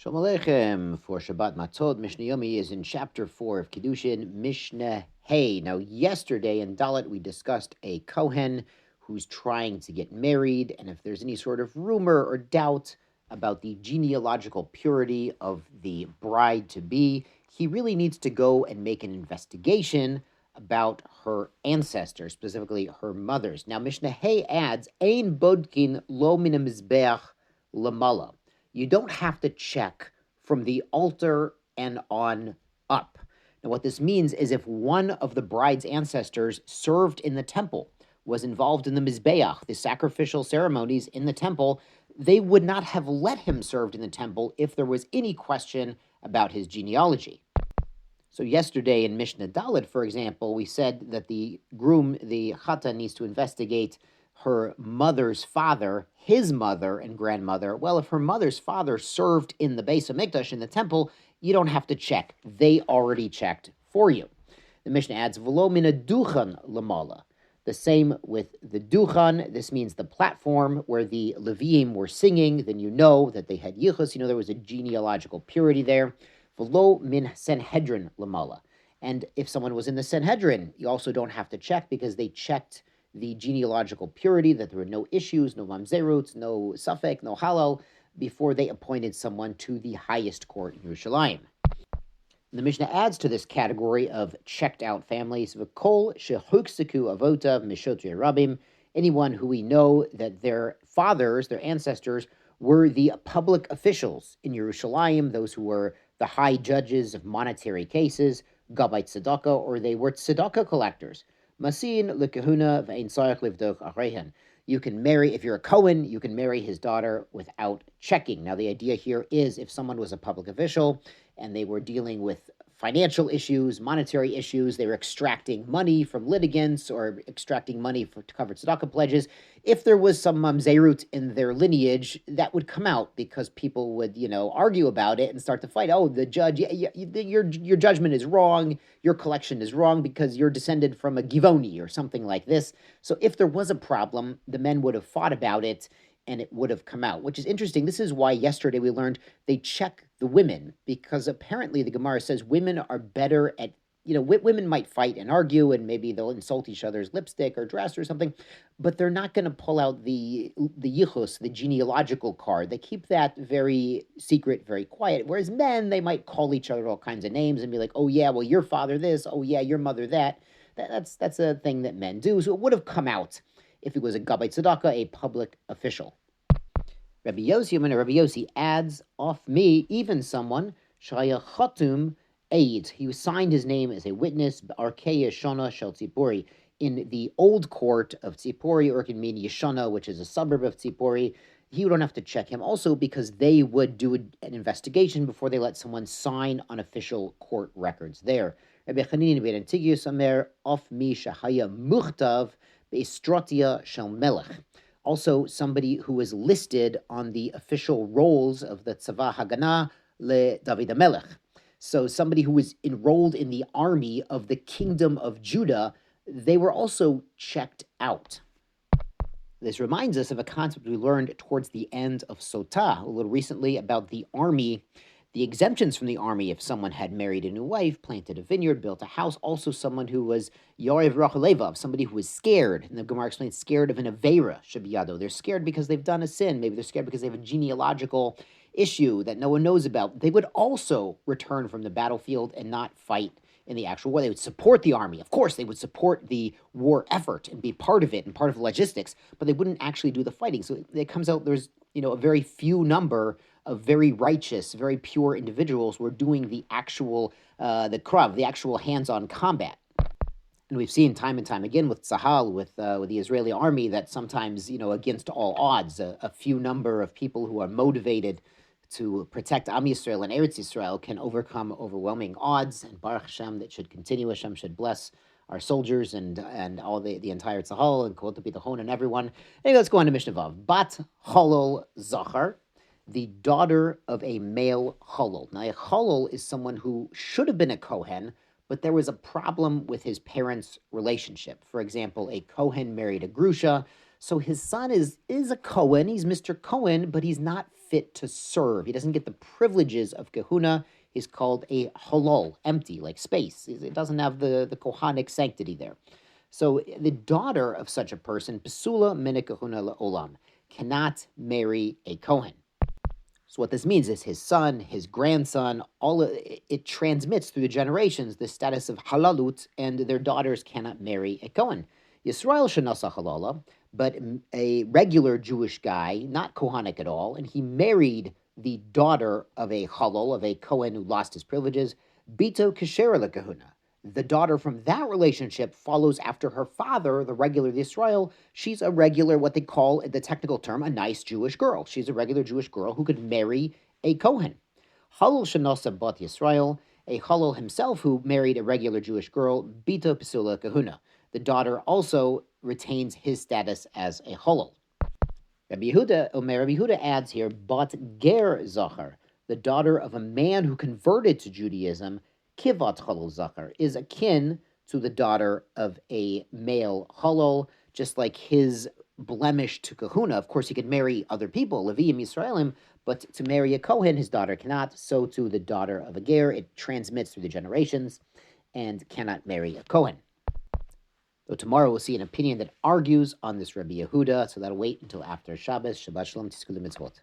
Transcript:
Shalom Aleichem for Shabbat Matzot. Mishnah Yomi is in chapter 4 of Kidushin, Mishnah Hey. Now, yesterday in Dalet, we discussed a Kohen who's trying to get married, and if there's any sort of rumor or doubt about the genealogical purity of the bride-to-be, he really needs to go and make an investigation about her ancestors, specifically her mothers. Now, Mishnah Hey adds, Ein bodkin lo min hamizbeach lamala. You don't have to check from the altar and on up. Now, what this means is if one of the bride's ancestors served in the temple, was involved in the Mizbeach, the sacrificial ceremonies in the temple, they would not have let him serve in the temple if there was any question about his genealogy. So yesterday in Mishnah Dalet, for example, we said that the groom, the chata, needs to investigate her mother's father, his mother and grandmother. Well, if her mother's father served in the Beis HaMikdash, in the temple, you don't have to check. They already checked for you. The Mishnah adds, V'lo mina duchan lamala. The same with the duchan. This means the platform where the Leviim were singing. Then you know that they had yichus. You know there was a genealogical purity there. V'lo min Sanhedrin lamala. And if someone was in the Sanhedrin, you also don't have to check because they checked the genealogical purity, that there were no issues, no mamzeruts, no safek, no halal, before they appointed someone to the highest court in Yerushalayim. The Mishnah adds to this category of checked-out families, v'kol shehukseku avota mishotri rabim, anyone who we know that their fathers, their ancestors, were the public officials in Yerushalayim, those who were the high judges of monetary cases, gabbai tzedakah, or they were tzedakah collectors. Masin lekehuna ve'ein tzarich livdok arehen. You can marry, if you're a Cohen, you can marry his daughter without checking. Now, the idea here is if someone was a public official and they were dealing with financial issues, monetary issues, they were extracting money from litigants or extracting money to cover tzedakah pledges, if there was some mamzerut in their lineage, that would come out because people would, argue about it and start to fight. Oh, the judge, your judgment is wrong, your collection is wrong because you're descended from a Givoni or something like this. So if there was a problem, the men would have fought about it and it would have come out, which is interesting. This is why yesterday we learned they check the women, because apparently the Gemara says women are better at, women might fight and argue and maybe they'll insult each other's lipstick or dress or something, but they're not going to pull out the yichus, the genealogical card. They keep that very secret, very quiet. Whereas men, they might call each other all kinds of names and be like, oh yeah, well, your father this, oh yeah, your mother that. That's a thing that men do. So it would have come out if it was a gabbai tzedakah, a public official. Rabbi Yossi adds, off me, even someone, shaya chatum aid. He signed his name as a witness, Arkei Yeshana Shel Tzipori, in the old court of Tzipori, or it can mean Yeshana, which is a suburb of Tzipori. You don't have to check him also because they would do an investigation before they let someone sign on official court records there. Rabbi Chanina ben Antigius Amer, off me shahaya muchtav be'estratia shel melech. Also, somebody who was listed on the official rolls of the Tzava Haganah le David HaMelech. So somebody who was enrolled in the army of the kingdom of Judah, they were also checked out. This reminds us of a concept we learned towards the end of Sotah, a little recently, about the army, the exemptions from the army if someone had married a new wife, planted a vineyard, built a house. Also someone who was Yorev Rachalevav, somebody who was scared. And the Gemara explains scared of an Avera, Shabiyado. They're scared because they've done a sin. Maybe they're scared because they have a genealogical issue that no one knows about. They would also return from the battlefield and not fight in the actual war. They would support the army. Of course, they would support the war effort and be part of it and part of the logistics, but they wouldn't actually do the fighting. So it comes out there's, a very few number of very righteous, very pure individuals who are doing the actual, the krav, the actual hands-on combat. And we've seen time and time again with Tzahal, with the Israeli army, that sometimes, against all odds, a few number of people who are motivated to protect Am Yisrael and Eretz Yisrael can overcome overwhelming odds. And Baruch Hashem, that should continue. Hashem should bless our soldiers and all the entire Tzahal and Kol Bitachon and everyone. Anyway, let's go on to Mishnah Vav. Bat Cholol Zachar, the daughter of a male Cholol. Now, a Cholol is someone who should have been a Kohen, but there was a problem with his parents' relationship. For example, a Kohen married a Grusha, so his son is a Cohen, he's Mr. Cohen, but he's not fit to serve. He doesn't get the privileges of Kehuna. He's called a halal, empty, like space. It doesn't have the kohanic sanctity there. So the daughter of such a person, Pesula min Kehuna le'olam, cannot marry a Kohen. So what this means is his son, his grandson, it transmits through the generations the status of halalut, and their daughters cannot marry a Kohen. Yisrael shenasa halala, but a regular Jewish guy, not Kohanic at all, and he married the daughter of a halal, of a Kohen who lost his privileges, bito kasher lekehuna. The daughter from that relationship follows after her father, the regular Yisrael. She's a regular, what they call, the technical term, a nice Jewish girl. She's a regular Jewish girl who could marry a Kohen. Halal shenosa bat Yisrael, a halal himself who married a regular Jewish girl, bito pesula kahuna. The daughter also retains his status as a halal. Rabbi Yehuda adds here, bat ger zachar, the daughter of a man who converted to Judaism, kivat halal zachar, is akin to the daughter of a male halal, just like his blemish to Kehuna. Of course, he could marry other people, Leviim, Yisraelim, but to marry a Kohen, his daughter cannot. So too the daughter of a ger, it transmits through the generations and cannot marry a Kohen. So tomorrow we'll see an opinion that argues on this Rabbi Yehuda, so that'll wait until after Shabbos. Shabbat Shalom, Tisku Mitzvot.